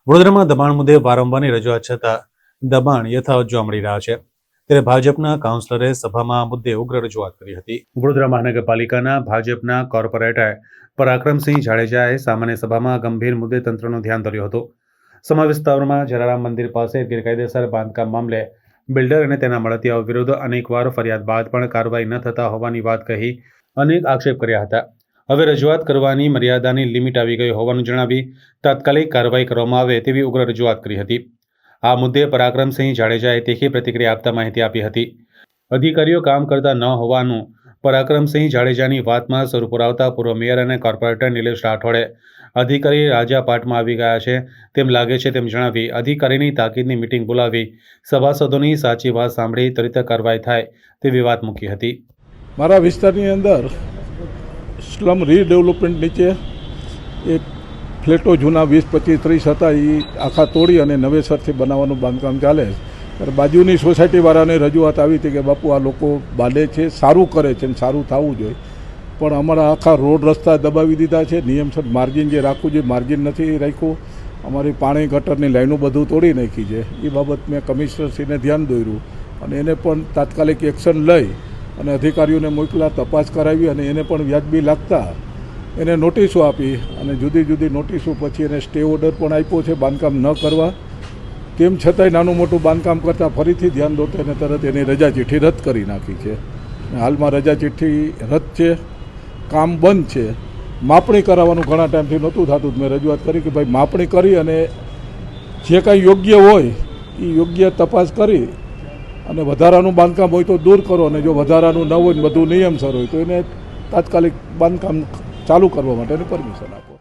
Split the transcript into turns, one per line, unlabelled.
વડોદરામાં દબાણ મુદ્દે વારંવારની રજૂઆત છતાં દબાણ યથાવત જોવા મળી રહ્યા છે ત્યારે ભાજપના કાઉન્સિલરે સભામાં આ મુદ્દે ઉગ્ર રજૂઆત કરી હતી। વડોદરા મહાનગરપાલિકાના ભાજપના કોર્પોરેટર પરાક્રમસિંહ જાડેજાએ સામાન્ય સભામાં ગંભીર મુદ્દે તંત્રનું ધ્યાન દોર્યું હતું। સમા વિસ્તારમાં જલારામ મંદિર પાસે ગેરકાયદેસર બાંધકામ મામલે બિલ્ડર અને તેના મળતિયાઓ વિરુદ્ધ અનેકવાર ફરિયાદ બાદ પણ કાર્યવાહી ન થતા હોવાની વાત કહી અનેક આક્ષેપ કર્યા હતા। હવે રજૂઆત કરવાની મર્યાદાની લિમિટ આવી ગઈ હોવાનું જણાવી તાત્કાલિક કાર્યવાહી કરવામાં આવે તેવી ઉગ્ર રજૂઆત કરી હતી। આ મુદ્દે પરાક્રમસિંહ જાડેજાએ તીખી પ્રતિક્રિયા આપતા માહિતી આપી હતી। અધિકારીઓ કામ કરતા ન હોવાનું પરાક્રમસિંહ જાડેજાની વાતમાં સ્વરૂપ પુરાવતા પૂર્વ મેયર અને કોર્પોરેટર નિલેશ રાઠોડે અધિકારી રાજાપાટમાં આવી ગયા છે તેમ લાગે છે તેમ જણાવી અધિકારીની તાકીદની મીટિંગ બોલાવી સભાસદોની સાચી વાત સાંભળી ત્વરિત કાર્યવાહી થાય તેવી વાત મૂકી હતી।
મારા વિસ્તારની અંદર સ્લમ રીડેવલપમેન્ટ નીચે એક ફ્લેટો જૂના 20, 25, 30 હતા એ આખા તોડી અને નવેસરથી બનાવવાનું બાંધકામ ચાલે છે। ત્યારે બાજુની સોસાયટીવાળાને રજૂઆત આવી હતી કે બાપુ આ લોકો બાંધે છે, સારું કરે છે અને સારું થવું જોઈએ, પણ અમારા આખા રોડ રસ્તા દબાવી દીધા છે। નિયમસર માર્જિન જે રાખવું જોઈએ માર્જિન નથી રાખ્યું। અમારી પાણી ગટરની લાઈનો બધું તોડી નાખી છે। એ બાબત મેં કમિશનરશ્રીને ધ્યાન દોર્યું અને એને પણ તાત્કાલિક એક્શન લઈ અને અધિકારીઓને મોકલા, તપાસ કરાવી અને એને પણ વ્યાજબી લાગતા એને નોટિસો આપી અને જુદી જુદી નોટિસો પછી એને સ્ટે ઓર્ડર પણ આપ્યો છે બાંધકામ ન કરવા। તેમ છતાંય નાનું મોટું બાંધકામ કરતાં ફરીથી ધ્યાન દોરતા એને તરત એની રજા ચિઠ્ઠી રદ કરી નાખી છે। હાલમાં રજા ચિઠ્ઠી રદ છે, કામ બંધ છે। માપણી કરાવવાનું ઘણા ટાઈમથી નહોતું થતું। મેં રજૂઆત કરી કે ભાઈ માપણી કરી અને જે કાંઈ યોગ્ય હોય એ યોગ્ય તપાસ કરી અને વધારાનું બાંધકામ હોય તો દૂર કરો અને જો વધારાનું ન હોય ને બધું નિયમસર હોય તો એને તાત્કાલિક બાંધકામ ચાલુ કરવા માટેની પરમિશન આપો।